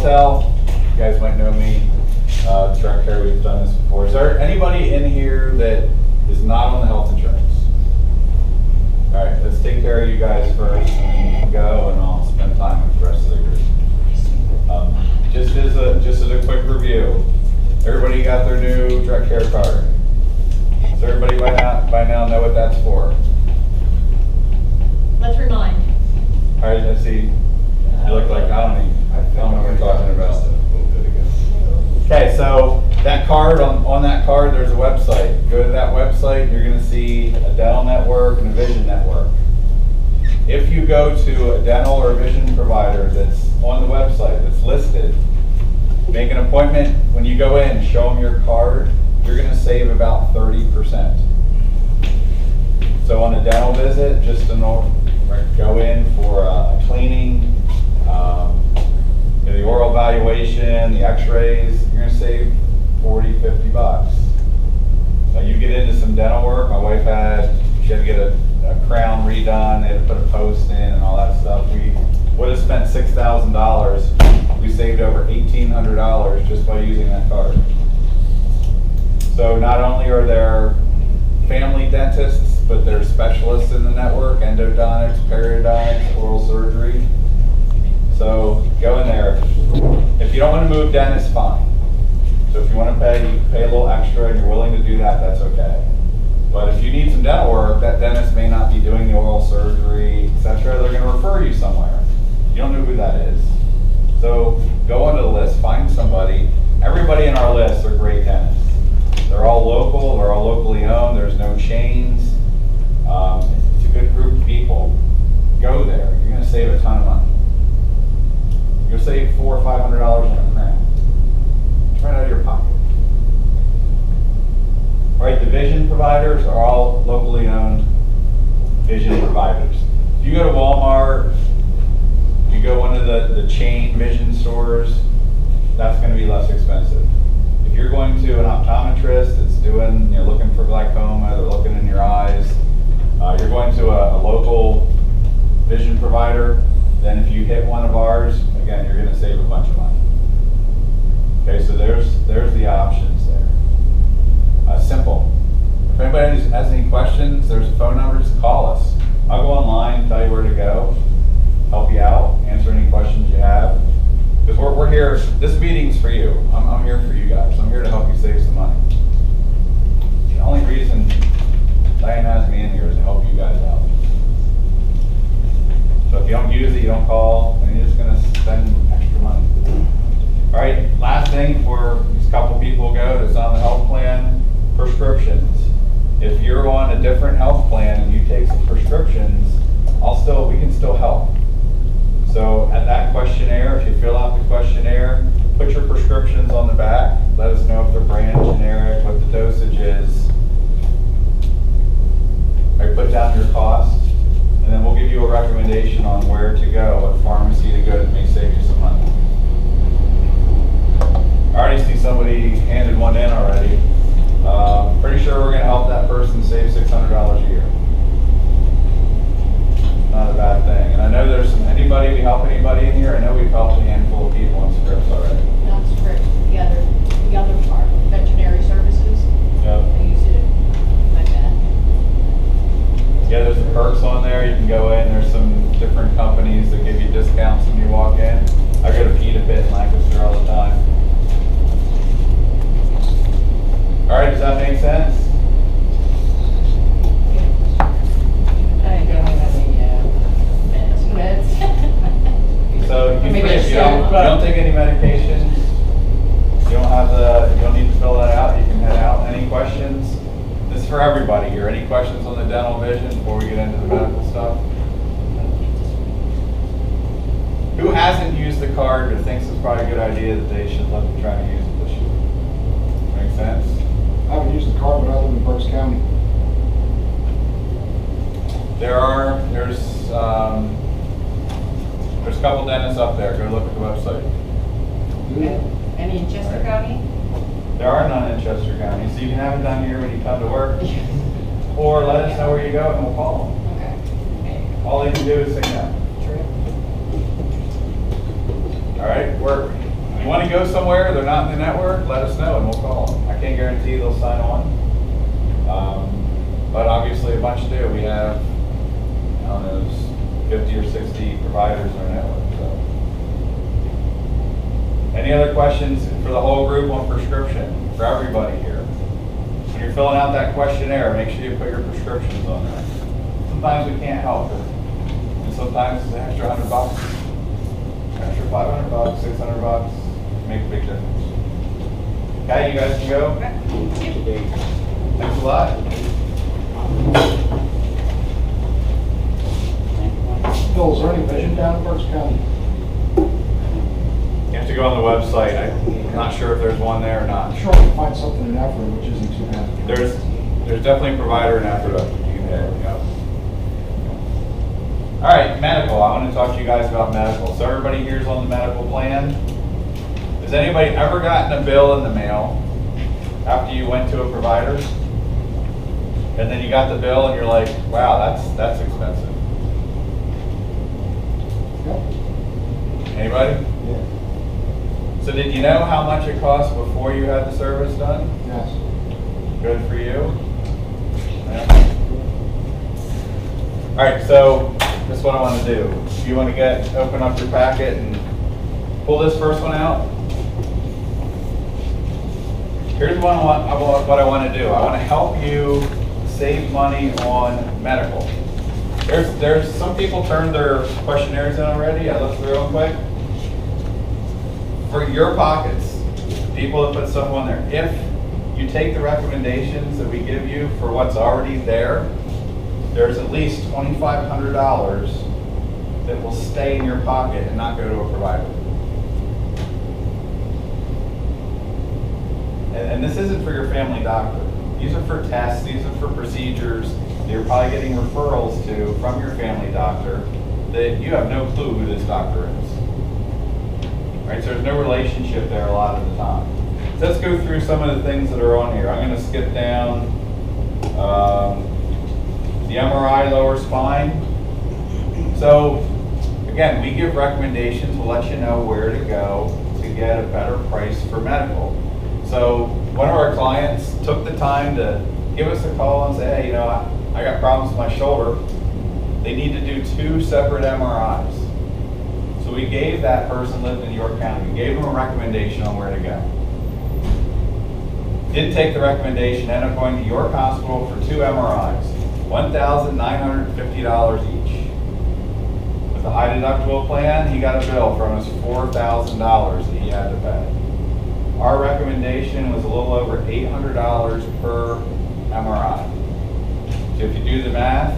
tell. You guys might know me. Direct Care, we've done this before. Is there anybody in here that is not on the health insurance? All right, let's take care of you guys first, and then you can go, and I'll spend time with the rest of the group. Just as a quick review, everybody got their new Direct Care card. Does everybody by now know what that's for? Let's remind. All right, let's see. You look like I don't know what we're talking about. Okay, so that card, on that card, there's a website. Go to that website, you're going to see a dental network and a vision network. If you go to a dental or vision provider that's on the website, that's listed, make an appointment. When you go in, show them your card, you're going to save about 30%. So on a dental visit, just to go in for a cleaning, the oral evaluation, the x-rays, you're going to save 40, 50 bucks. Now you get into some dental work. My wife she had to get a crown redone. They had to put a post in and all that stuff. We would have spent $6,000. We saved over $1,800 just by using that card. So not only are there family dentists, but there's specialists in the network, endodontics, periodontics, oral surgery. So go in there. If you don't want to move dentists, fine. So if you want to pay, you pay a little extra and you're willing to do that, that's okay. But if you need some dental work, that dentist may not be doing the oral surgery, etc. They're going to refer you somewhere. You don't know who that is. So go onto the list, find somebody. Everybody in our list are great dentists. They're all local, they're all locally owned, there's no chains. It's a good group of people. Go there. You're going to save a ton of money. You'll save $400 or $500 on a crown. It's right out of your pocket. All right, the vision providers are all locally owned vision providers. If you go to Walmart, you go one of the chain vision stores, that's going to be less expensive. If you're going to an optometrist that's you're looking for glaucoma, they're looking in your eyes, you're going to a local vision provider, then if you hit one of ours, again, you're going to save a bunch of money. Okay, so there's the options there. Simple. If anybody has any questions, there's a phone number, just call us. I'll go online, tell you where to go, help you out, answer any questions you have. Because we're here, this meeting's for you. I'm here for you guys. I'm here to help you save some money. The only reason Diane has me in here is to help you guys out. So if you don't use it, you don't call, and you're just going to spend extra money. All right, last thing before these couple people go that's on the health plan, prescriptions. If you're on a different health plan and you take some prescriptions, we can still help. So at that questionnaire, if you fill out the questionnaire, put your prescriptions on the back. Let us know if they're brand generic, what the dosage is. Right, put down your cost, and then we'll give you a recommendation on where to go, what pharmacy to go that may save you some money. I already see somebody handed one in already. Pretty sure we're going to help that person save $600 a year. Not a bad thing. And I know we help anybody in here? I know we've helped a handful of people on scripts already. Not scripts, the other part, veterinary services. Yep. I use it like that. Yeah, there's some perks on there. You can go in. There's some different companies that give you discounts when you walk in. I go to Pita Pit in Lancaster all the time. All right, does that make sense? I don't have any meds. So you don't take any medications. You don't need to fill that out. You can head out. Any questions? This is for everybody here. Any questions on the dental vision before we get into the medical stuff? Who hasn't used the card but thinks it's probably a good idea that they should look at trying to use it this year? Make sense? I haven't used the card, but I live in Berks County. There's a couple dentists up there. Go look at the website. Any in Chester County? There are none in Chester County, so you can have it done here when you come to work, or let us know where you go and we'll call them. Okay. All they can do is say no. True. All right, work. You want to go somewhere, they're not in the network, let us know and we'll call them. I can't guarantee they'll sign on. But obviously a bunch do. We have, I don't know, 50 or 60 providers in our network. So. Any other questions for the whole group on prescription? For everybody here. When you're filling out that questionnaire, make sure you put your prescriptions on there. Sometimes we can't help it. And sometimes it's an extra $100. Extra $500, $600 make a big difference. Okay, you guys can go. Thanks a lot. Phil, is there any vision down in Berks County? You have to go on the website. I'm not sure if there's one there or not. I'm sure I can find something in Effort, which isn't too bad. There's definitely a provider in Africa. You can hit. Yeah. All right, medical. I want to talk to you guys about medical. So everybody here's on the medical plan. Has anybody ever gotten a bill in the mail after you went to a provider? And then you got the bill and you're like, wow, that's expensive. Yep. Anybody? Yeah. So did you know how much it cost before you had the service done? Yes. Good for you. Yeah. All right, so this is what I want to do. You want to open up your packet and pull this first one out. Here's what I want to do. I want to help you save money on medical. There's some people turned their questionnaires in already. I looked through them quick. For your pockets, people that put stuff on there, if you take the recommendations that we give you for what's already there, there's at least $2,500 that will stay in your pocket and not go to a provider. And this isn't for your family doctor. These are for tests, these are for procedures that you're probably getting referrals to from your family doctor that you have no clue who this doctor is. Right, so there's no relationship there a lot of the time. So let's go through some of the things that are on here. I'm going to skip down the MRI lower spine. So again, we give recommendations. We'll let you know where to go to get a better price for medical. So one of our clients took the time to give us a call and say, hey, you know, I got problems with my shoulder. They need to do 2 separate MRIs. So we gave that person, lived in York County, we gave them a recommendation on where to go. Didn't take the recommendation, ended up going to York Hospital for 2 MRIs, $1,950 each. With a high deductible plan, he got a bill from us $4,000 that he had to pay. Our recommendation was a little over $800 per MRI. So if you do the math,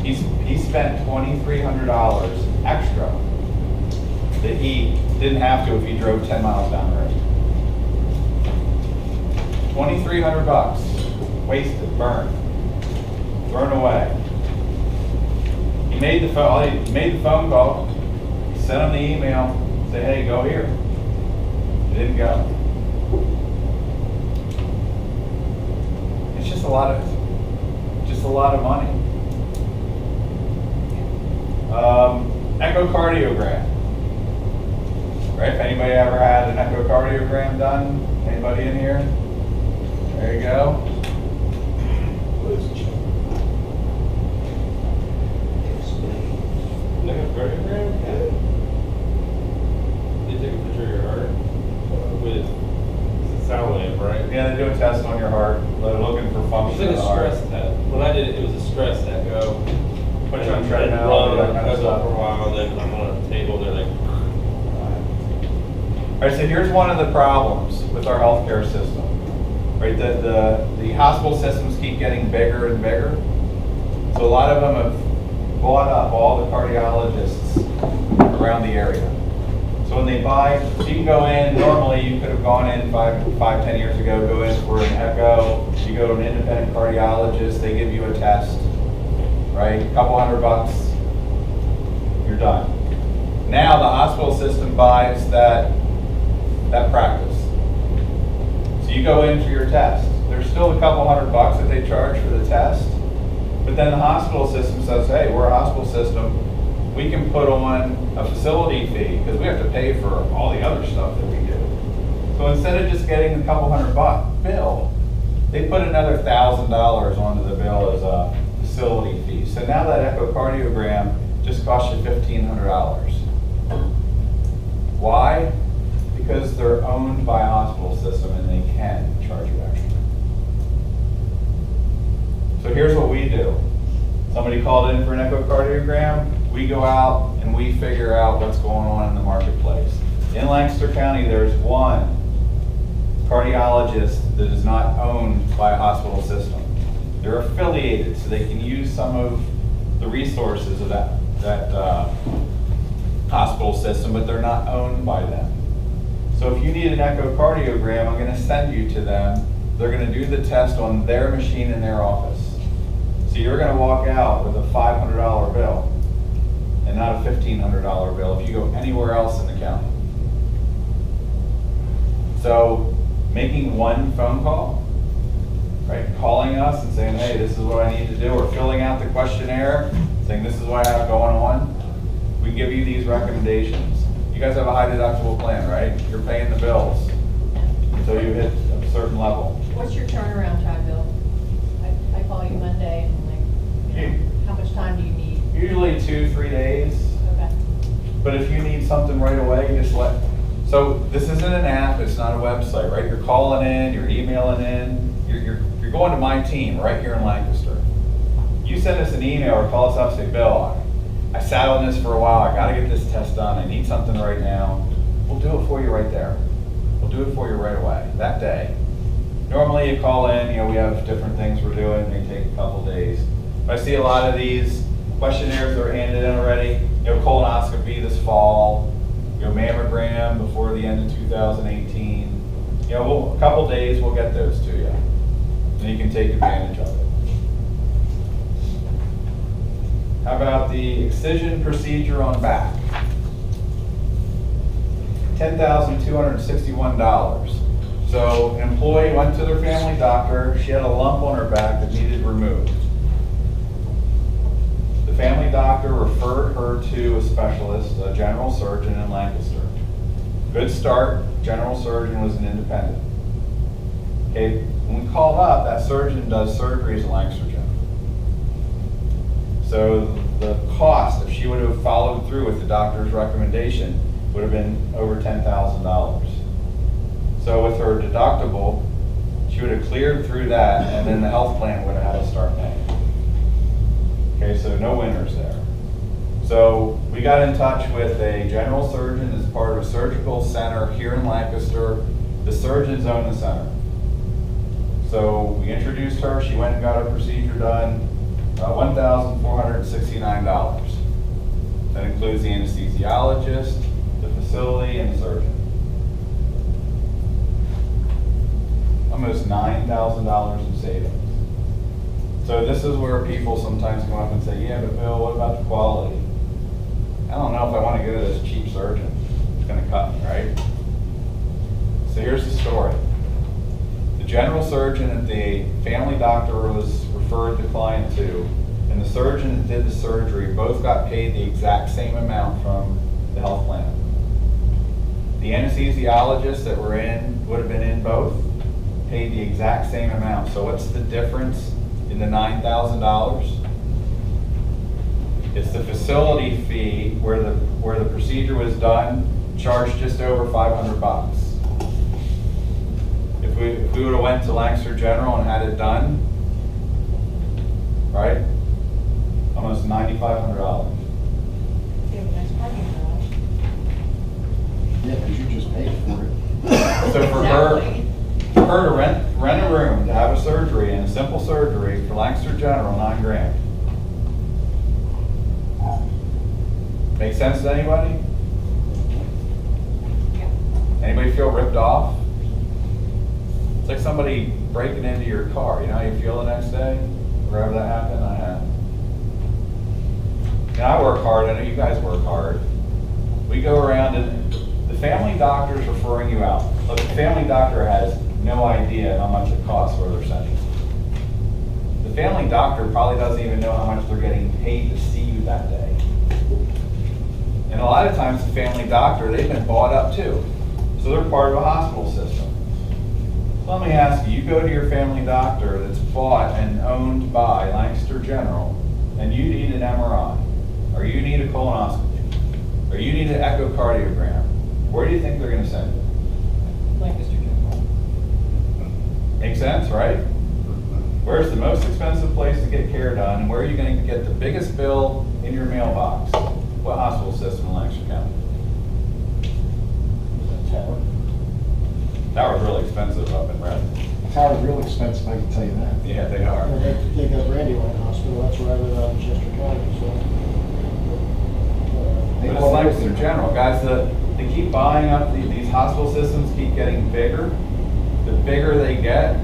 he spent $2,300 extra that he didn't have to if he drove 10 miles down the road. $2,300 wasted, burned, thrown away. He made the phone call, sent him the email, say, hey, go here. He didn't go. It's just a lot of money. Echocardiogram. Right? If anybody ever had an echocardiogram done, anybody in here? There you go. Echocardiogram? They take a picture of your heart with sound wave, right? Yeah, they do a test on your heart. They're looking for function It's of the like a heart. stress test. When I did it, it was a stress echo. Put you on treadmill, Run, that kind of for stuff. a while, then I'm on a table, they're like, All right, so here's one of the problems with our healthcare system. Right, the hospital systems keep getting bigger and bigger. So a lot of them have bought up all the cardiologists around the area. So when they buy, so you can go in, normally you could have gone in 10 years ago, go in for an echo, you go to an independent cardiologist, they give you a test, right? A couple $100, you're done. Now the hospital system buys that practice. So you go in for your test. There's still a couple $100 that they charge for the test, but then the hospital system says, hey, we're a hospital system, we can put on a facility fee, because we have to pay for all the other stuff that we do. So instead of just getting a couple $100 bill, they put another $1,000 onto the bill as a facility fee. So now that echocardiogram just costs you $1,500. Why? Because they're owned by a hospital system and they can charge you extra. So here's what we do. Somebody called in for an echocardiogram, we go out and we figure out what's going on in the marketplace. In Lancaster County, there's one cardiologist that is not owned by a hospital system. They're affiliated, so they can use some of the resources of that hospital system, but they're not owned by them. So if you need an echocardiogram, I'm going to send you to them. They're going to do the test on their machine in their office. So you're going to walk out with a $500 bill and not a $1,500 bill if you go anywhere else in the county. So making one phone call, right? Calling us and saying, hey, this is what I need to do, or filling out the questionnaire, saying this is what I have going on. We give you these recommendations. You guys have a high deductible plan, right? You're paying the bills until you hit a certain level. What's your turnaround time, Bill? I call you Monday and how much time do you need? Usually 2-3 days. Okay. But if you need something right away, just let. So this isn't an app, it's not a website, right? You're calling in, you're emailing in, you're going to my team right here in Lancaster. You send us an email or call us up and say, Bill, I sat on this for a while, I gotta get this test done, I need something right now. We'll do it for you right there. We'll do it for you right away, that day. Normally you call in, we have different things we're doing, it may take a couple days. But I see a lot of these questionnaires that are handed in already, colonoscopy this fall, mammogram before the end of 2018. A couple days we'll get those to you. And you can take advantage of it. How about the excision procedure on back? $10,261. So an employee went to their family doctor, she had a lump on her back that needed removed. The family doctor referred her to a specialist, a general surgeon in Lancaster. Good start, general surgeon was an independent. Okay, when we called up, that surgeon does surgeries at Lancaster General. So the cost, if she would have followed through with the doctor's recommendation, would have been over $10,000. So with her deductible, she would have cleared through that, and then the health plan would have had to start paying. Okay, so no winners there. So we got in touch with a general surgeon as part of a surgical center here in Lancaster. The surgeons own the center. So we introduced her, she went and got her procedure done, $1,469. That includes the anesthesiologist, the facility, and the surgeon. Almost $9,000 in savings. So this is where people sometimes come up and say, yeah, but Bill, what about the quality? I don't know if I want to go to this cheap surgeon. It's going to cut me, right? So here's the story. The general surgeon that the family doctor was referred the client to, and the surgeon that did the surgery both got paid the exact same amount from the health plan. The anesthesiologists that would have been in both, paid the exact same amount. So what's the difference in the $9,000? It's the facility fee where the procedure was done, charged just over $500. If we would have went to Lancaster General and had it done, right? Almost $9,500. You have a nice parking garage. Yeah, because you just paid for it. So for Exactly. her to rent a room to have a surgery, and a simple surgery for Lancaster General, $9,000. Make sense to anybody? Yeah. Anybody feel ripped off? It's like somebody breaking into your car. You know how you feel the next day? Wherever that happened, I had. I work hard, I know you guys work hard. We go around and the family doctor's referring you out. Look, the family doctor has no idea how much it costs where they're sending you. The family doctor probably doesn't even know how much they're getting paid to see you that day. a lot of times the family doctor, they've been bought up too. So they're part of a hospital system. So let me ask you, you go to your family doctor that's bought and owned by Lancaster General, and you need an MRI, or you need a colonoscopy, or you need an echocardiogram. Where do you think they're going to send you? Lancaster General. Makes sense, right? Where's the most expensive place to get care done, and where are you going to get the biggest bill in your mailbox? What hospital system in Lancaster County? Tower. Tower's really expensive up in Redmond. Tower's real expensive, I can tell you that. Yeah, they are. They got Brandywine Hospital, that's where I live out in Chester County, so. They But it's bought Lancaster everything. General, guys. They keep buying up these hospital systems, keep getting bigger. The bigger they get,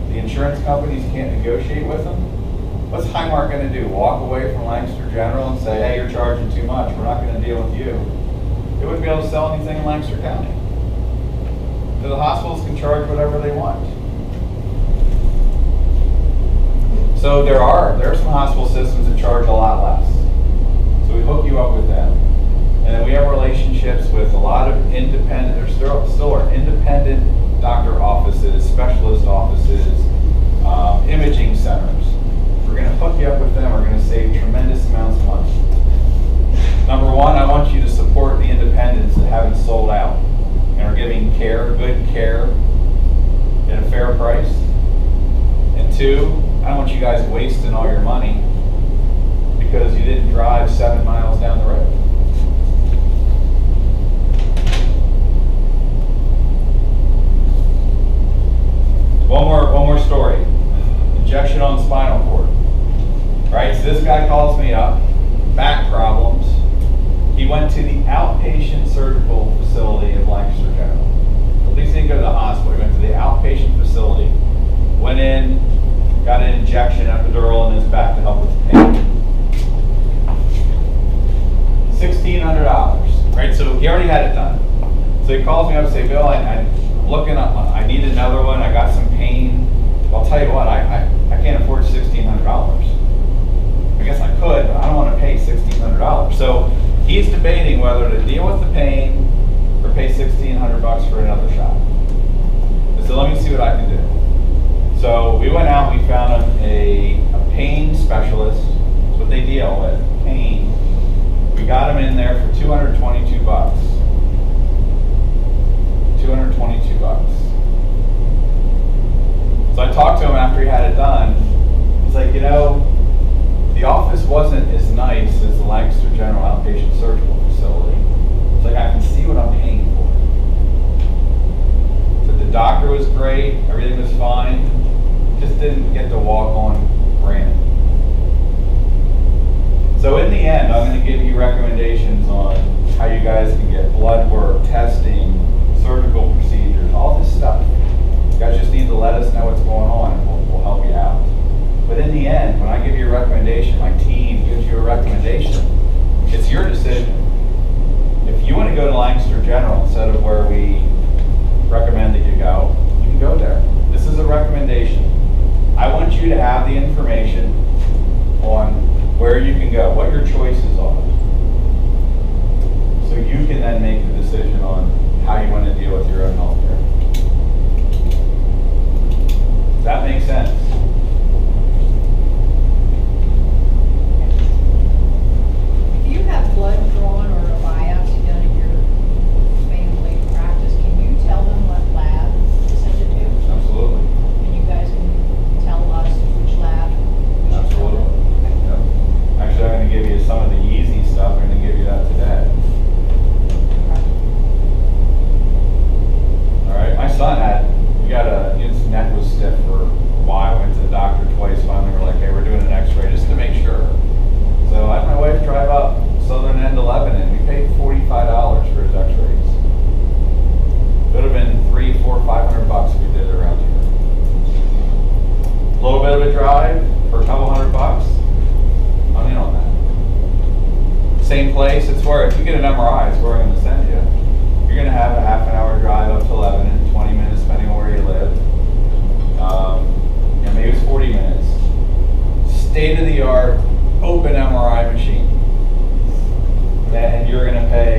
the insurance companies can't negotiate with them. What's Highmark going to do? Walk away from Lancaster General and say, "Hey, you're charging too much. We're not going to deal with you." They wouldn't be able to sell anything in Lancaster County. So the hospitals can charge whatever they want. So there are some hospital systems that charge a lot less. So we hook you up with them. And then we have relationships with a lot of independent, there still are independent doctor offices, specialist offices, imaging centers. We're going to hook you up with them. We're going to save tremendous amounts of money. Number one, I want you to support the independents that haven't sold out and are giving care, good care, at a fair price. And two, I don't want you guys wasting all your money because you didn't drive 7 miles down the road. One more story. Injection on spinal cord. Right, so this guy calls me up, back problems. He went to the outpatient surgical facility of Lancaster General. At least he didn't go to the hospital. He went to the outpatient facility. Went in, got an injection, epidural in his back to help with the pain. $1,600. Right, so he already had it done. So he calls me up and says, "Bill, I'm looking up. I need another one. I got some pain." Well, I'll tell you what, I can't afford $1,600. I guess I could, but I don't want to pay $1,600. So he's debating whether to deal with the pain or pay $1,600 for another shot. So let me see what I can do. So we went out, we found a pain specialist. That's what they deal with, pain. We got him in there for $222. $222. So I talked to him after he had it done. He's like, the office wasn't as nice as the Lancaster General Outpatient Surgical Facility. It's like, I can see what I'm paying for. But the doctor was great, everything was fine, just didn't get to walk on brand. So in the end, I'm going to give you recommendations on how you guys can get blood work, testing, surgical procedures, all this stuff. You guys just need to let us know what's going on and we'll help you out. But in the end, when I give you a recommendation, my team gives you a recommendation, it's your decision. If you want to go to Lancaster General instead of where we recommend that you go, you can go there. This is a recommendation. I want you to have the information on where you can go, what your choices are. So you can then make the decision on how you want to deal with your own health care. Does that make sense? If you have blood drawn or a biopsy done in your family practice, can you tell them what lab to send it to? Absolutely. And you guys can tell us which lab we should send it? Absolutely. Yep. Actually, I'm going to give you some of the easy stuff. I'm going to give you that today. All right. My son his neck was stiff for a while. Went to the doctor twice. Finally, we're like, "Hey, we're doing an X-ray just to make sure." So I had my wife drive up southern end of Lebanon. We paid $45 for his X-rays. Could have been $300, $400, $500 if we did it around here. A little bit of a drive for a couple $100. I'm in on that. Same place. It's where if you get an MRI, it's where I'm going to send you. You're going to have a half an hour drive up to Lebanon, 20 minutes depending on where you live. Maybe it's 40 minutes. State-of-the-art open MRI machine. And you're going to pay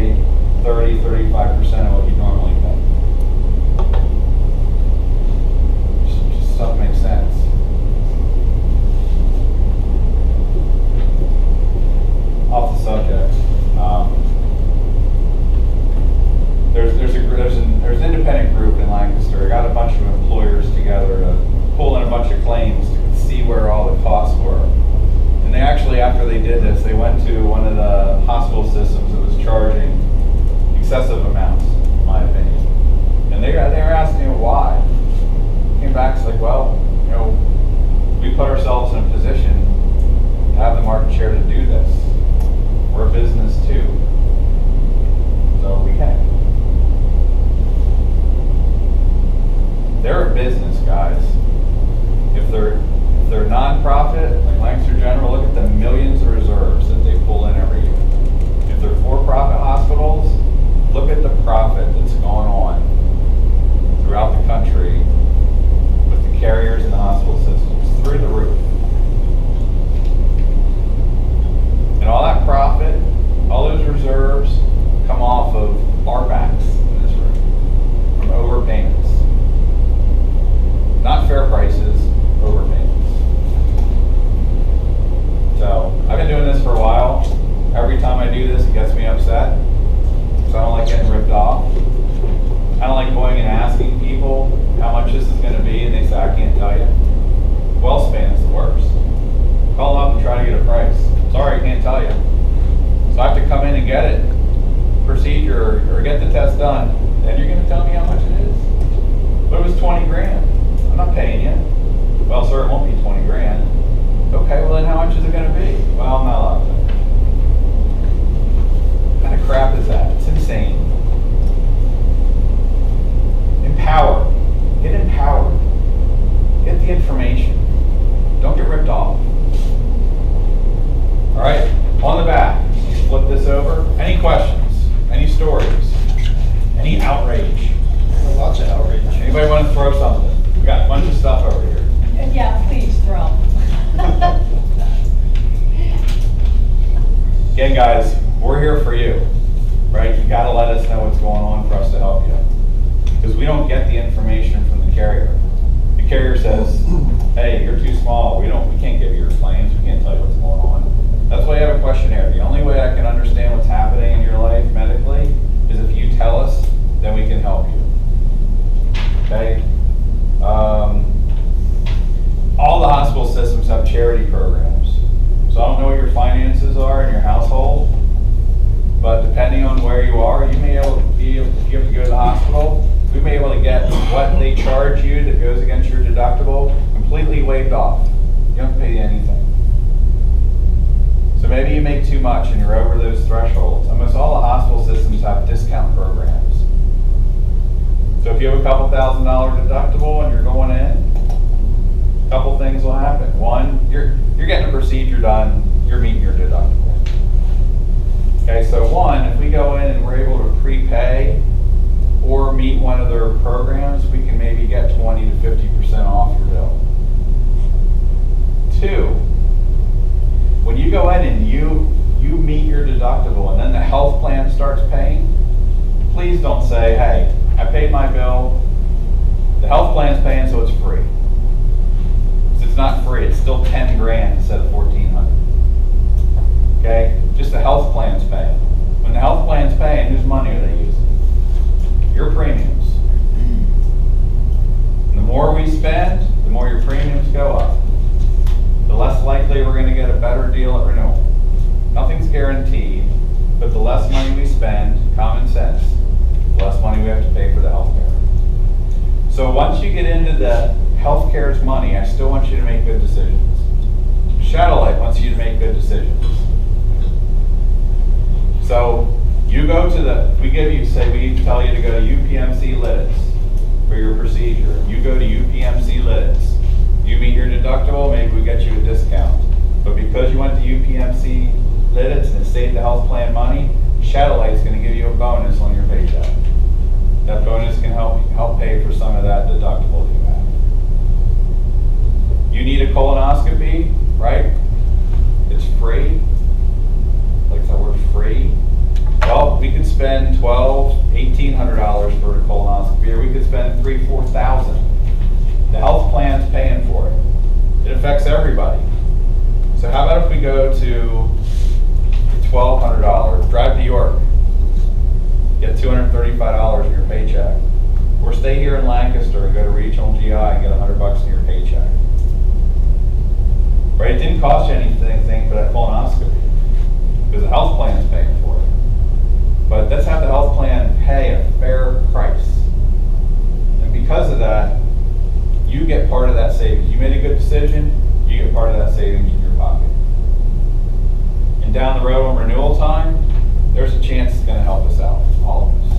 procedure or get the test done, then you're gonna tell me how much it is. But it was 20 grand. I'm not paying you. Well, sir, it won't be 20 grand. Okay, well then how much is it gonna be? Well, I'm not allowed to. What kind of crap is that? It's insane. Empower. Get empowered. Get the information. Don't get ripped off. All right, on the back, flip this over. Any questions? Any stories? Any outrage? Lots of outrage. Anybody want to throw something? We got a bunch of stuff over here. Yeah, please throw. Again, guys, we're here for you, right? You got to let us know what's going on for us to help you. Because we don't get the information from the carrier. The carrier says, hey, you're too small. We can't give you your claims. We can't tell you what's going on. That's why you have a questionnaire. The only way I can understand what's happening in your life medically is if you tell us, then we can help you. Okay? All the hospital systems have charity programs. So I don't know what your finances are in your household, but depending on where you are, you may be able, if you have to go to the hospital, we may be able to get what they charge you that goes against your deductible completely waived off. You don't have to pay anything. So maybe you make too much and you're over those thresholds. Almost all the hospital systems have discount programs. So if you have a couple $1,000 deductible and you're going in, a couple things will happen. One, you're getting a procedure done, you're meeting your deductible. Okay, so one, if we go in and we're able to prepay or meet one of their programs, we can maybe get 20 to 50% off your bill. Two, when you go in and you meet your deductible and then the health plan starts paying, please don't say, hey, I paid my bill, the health plan's paying, so it's free. It's not free, it's still 10 grand instead of 1,400. Okay? Just the health plan's paying. When the health plan's paying, whose money are they using? Your premiums. And the more we spend, the more your premiums go up. The less likely we're going to get a better deal at renewal. Nothing's guaranteed, but the less money we spend, common sense, the less money we have to pay for the health care. So once you get into the health care's money, I still want you to make good decisions. Shadowlight wants you to make good decisions. So you go to we tell you to go to UPMC Lidditz for your procedure. You go to UPMC Lidditz. You meet your deductible, maybe we get you a discount. But because you went to UPMC Lidditz and it saved the health plan money, Shadowlight's going to give you a bonus on your paycheck. That bonus can help pay for some of that deductible that you have. You need a colonoscopy, right? It's free. Like that word free. Well, we could spend $1,200–$1,800 for a colonoscopy, or we could spend $3,000–$4,000. The health plan's paying for it. It affects everybody. So how about if we go to $1,200, drive to York, get $235 in your paycheck, or stay here in Lancaster and go to regional GI and get $100 in your paycheck. Right? It didn't cost you anything for that colonoscopy because the health plan is paying for it. But let's have the health plan pay a fair price. And because of that, you get part of that savings. You made a good decision, you get part of that savings in your pocket. And down the road on renewal time, there's a chance it's going to help us out, all of us.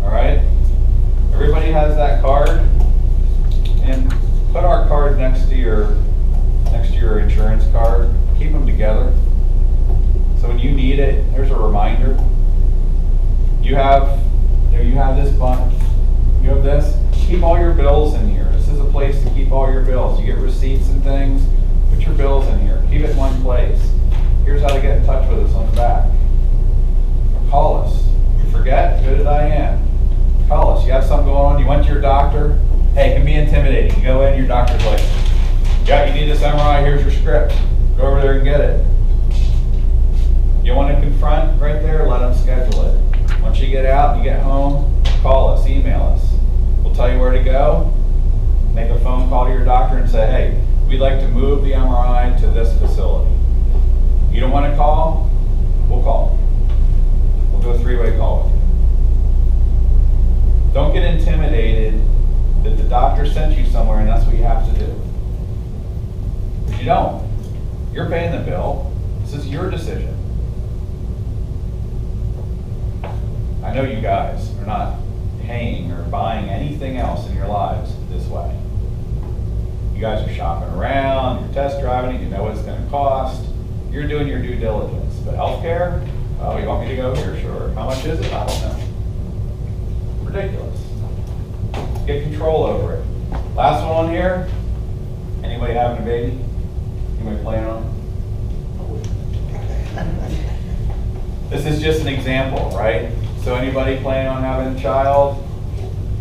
All right? Everybody has that card, and put our card next to your insurance card. Keep them together. So when you need it, there's a reminder. You have this bunch. You have this. Keep all your bills in here. This is a place to keep all your bills. You get receipts and things. Put your bills in here. Keep it in one place. Here's how to get in touch with us on the back. Call us. You forget? Go to Diane. Call us. You have something going on. You went to your doctor. Hey, it can be intimidating. You go in, your doctor's like, yeah, you need this MRI. Here's your script. Go over there and get it. You want to confront right there? Let them schedule it. Once you get out, you get home, call us, email us. We'll tell you where to go. Make a phone call to your doctor and say, hey, we'd like to move the MRI to this facility. You don't. You're paying the bill. This is your decision. I know you guys are not paying or buying anything else in your lives this way. You guys are shopping around, you're test driving it, you know what it's going to cost. You're doing your due diligence. But healthcare, oh, you want me to go here? Sure. How much is it? I don't know. Ridiculous. Get control over it. Last one on here. Anybody having a baby? Anybody planning on it? This is just an example, right? So anybody planning on having a child,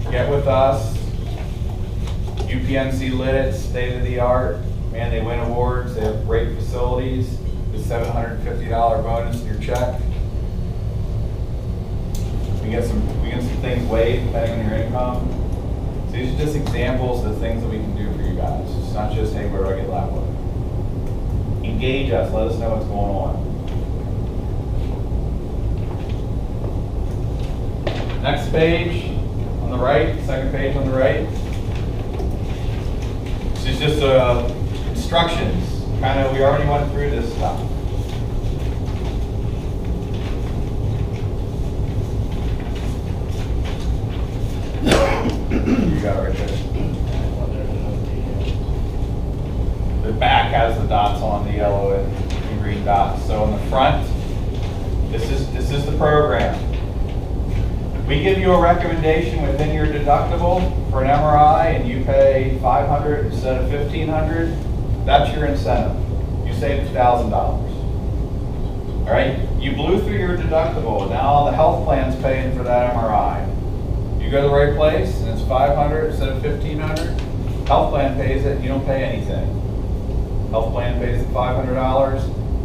get with us. UPMC lit it, state of the art. Man, they win awards. They have great facilities. The $750 bonus in your check. We get some things waived depending on your income. So these are just examples of the things that we can do for you guys. It's not just, hey, where do I get lab work? Engage us. Let us know what's going on. Next page on the right, second page on the right. This is just instructions. Kind of, we already went through this stuff. You got it right there. The back has the dots on, the yellow and green dots. So on the front, this is the program. We give you a recommendation within your deductible for an MRI and you pay $500 instead of $1,500. That's your incentive. You saved $1,000. All right? You blew through your deductible. Now the health plan's paying for that MRI. You go to the right place and it's $500 instead of $1,500. Health plan pays it. You don't pay anything. Health plan pays the $500.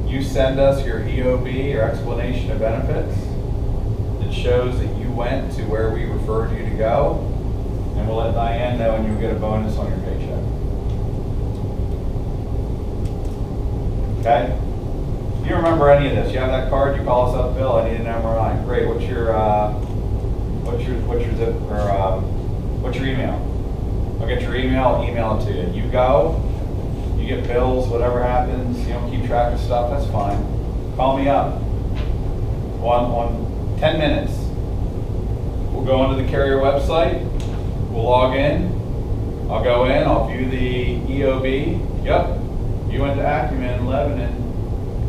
You send us your EOB, your explanation of benefits. It shows that you went to where we referred you to go, and we'll let Diane know and you'll get a bonus on your paycheck. Okay? If you remember any of this, you have that card, you call us up, Bill, I need an MRI. Great, what's your zip, or what's your email? I'll get your email, I'll email it to you. You go, you get bills, whatever happens, you don't keep track of stuff, that's fine. Call me up. On 10 minutes. We'll go onto the carrier website, we'll log in, I'll go in, I'll view the EOB. Yep, you went to Acumen in Lebanon,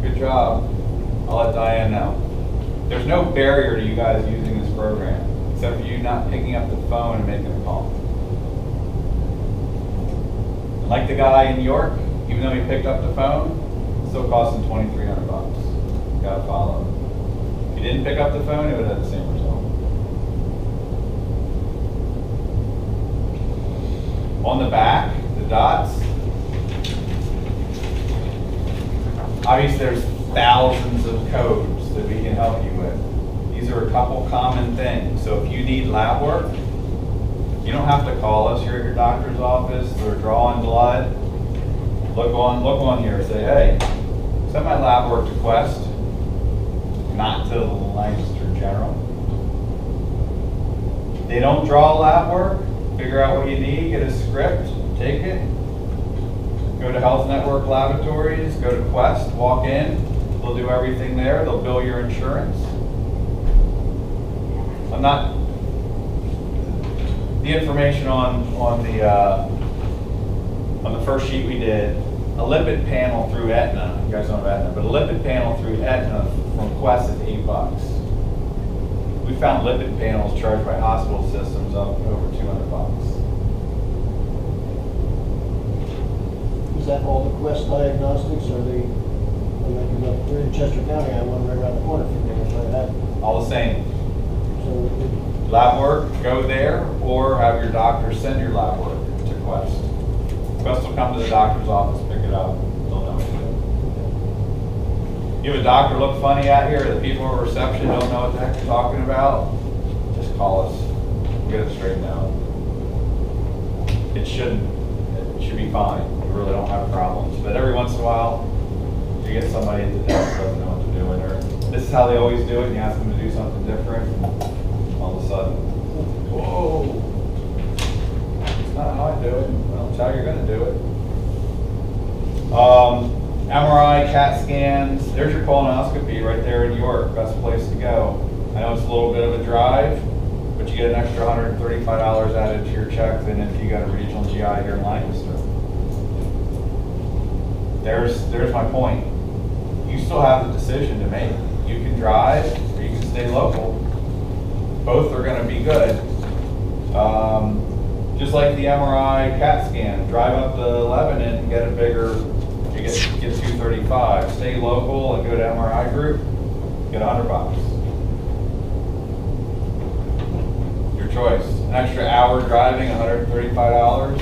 good job. I'll let Diane know. There's no barrier to you guys using this program, except for you not picking up the phone and making a call. And like the guy in New York, even though he picked up the phone, it still cost him $2,300. You gotta follow. If he didn't pick up the phone, it would have the same result. On the back, the dots, obviously there's thousands of codes that we can help you with. These are a couple common things. So if you need lab work, you don't have to call us. You're at your doctor's office, they're drawing blood. Look on here, say, hey, send my lab work to Quest, not to Lancaster General. They don't draw lab work. Figure out what you need, get a script, take it, go to Health Network Laboratories, go to Quest, walk in, they'll do everything there, they'll bill your insurance. The information on the first sheet we did, a lipid panel through Aetna, you guys don't have Aetna, but a lipid panel through Aetna from Quest is $8. We found lipid panels charged by hospital systems up over $200. Is that all the Quest diagnostics, or we're in Chester County, I have one right around the corner from there, All the same. so Lab work, go there, or have your doctor send your lab work to Quest. Quest will come to the doctor's office, pick it up, they'll know what to do. You have a doctor look funny out here, the people at reception don't know what the heck you're talking about, just call us, we'll get it straightened out. It should be fine, we really don't have problems, but every once in a while, you get somebody at the desk that doesn't know what they're doing, or this is how they always do it, and you ask them to do something different, and all of a sudden, whoa, it's not how I do it, well, it's how you're gonna do it. MRI, CAT scans, there's your colonoscopy right there in York, best place to go. I know it's a little bit of a drive, but you get an extra $135 added to your check than if you got a regional GI here in Lancaster. There's my point. You still have the decision to make. You can drive or you can stay local. Both are going to be good. Just like the MRI CAT scan, drive up to Lebanon and get a bigger, you get $235. Stay local and go to MRI group, get $100. Your choice. An extra hour driving, $135.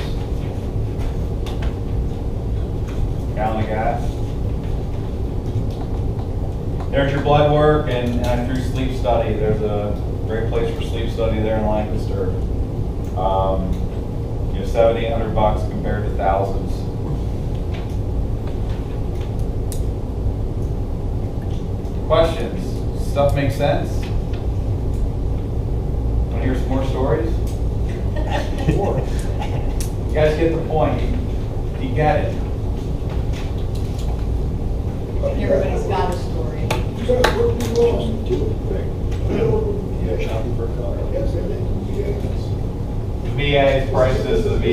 Gallon of gas. There's your blood work, and I threw sleep study. There's a great place for sleep study there in Lancaster. You know, $700-800 compared to thousands. Questions? Stuff make sense? Want to hear some more stories? Sure. You guys get the point. You get it. Everybody's got a story. Shopping for a car. The VA's prices, the VA,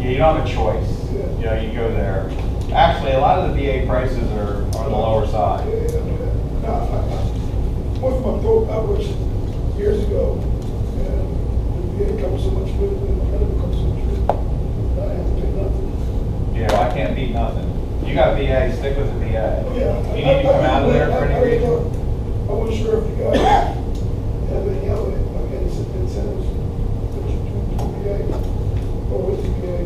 you don't have a choice. You know, you go there. Actually, a lot of the VA prices are on the lower side. Went from my throat operation years ago, and the VA comes so much with it, and the medical comes so much with it. I have to pay nothing. Yeah, well, I can't beat nothing. You got VA, stick with the VA. Yeah. You need to come out of there for any reason? I wasn't sure if you guys have any other, like any incentives that you do to VA or with the VA.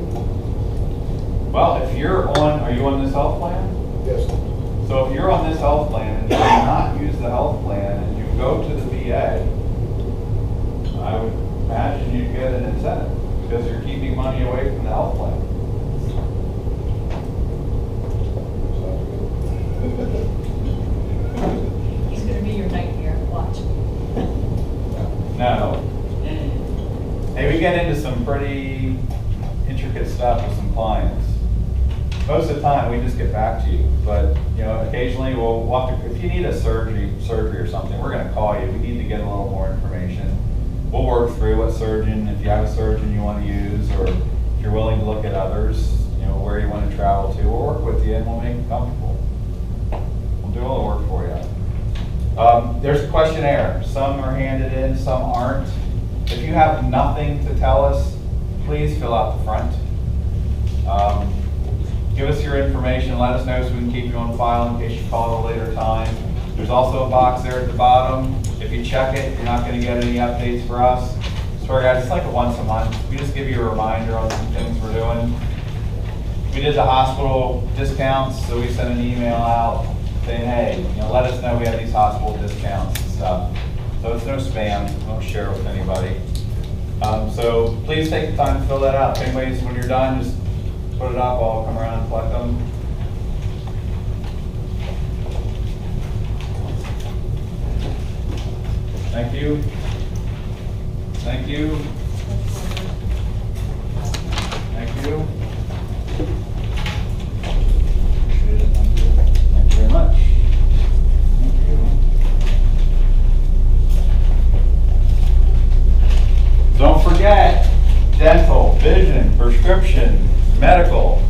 Well, if you're on, are you on this health plan? Yes. So if you're on this health plan and you do not use the health plan and you go to the VA, I would imagine you'd get an incentive because you're keeping money away from the health plan. He's gonna be your nightmare, watch. No. Hey, we get into some pretty intricate stuff with some clients. Most of the time, we just get back to you, but you know, occasionally we'll have to, if you need a surgery or something, we're gonna call you. We need to get a little more information. We'll work through what surgeon, if you have a surgeon you want to use, or if you're willing to look at others, you know, where you want to travel to, we'll work with you and we'll make you comfortable. We'll do all the work for you. There's a questionnaire. Some are handed in, some aren't. If you have nothing to tell us, please fill out the front. Give us your information, let us know so we can keep you on file in case you call at a later time. There's also a box there at the bottom. If you check it, you're not going to get any updates for us. Sorry guys, it's like a once a month. We just give you a reminder on some things we're doing. We did the hospital discounts, so we sent an email out saying, hey, you know, let us know we have these hospital discounts and stuff. So it's no spam, don't share it with anybody. So please take the time to fill that out. Anyways, when you're done, just put it up, I'll come around and collect them. Thank you. Thank you. Thank you. Appreciate it. Thank you. Thank you very much. Thank you. Don't forget, dental, vision, prescription, medical.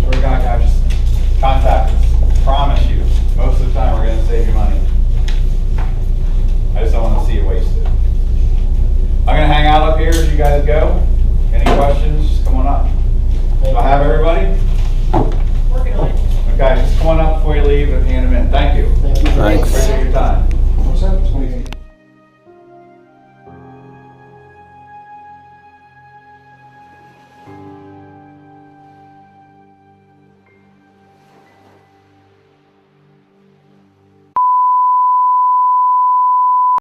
So we got guys, just contact us. Promise you, most of the time we're going to save you money. I just don't want to see it wasted. I'm going to hang out up here as you guys go.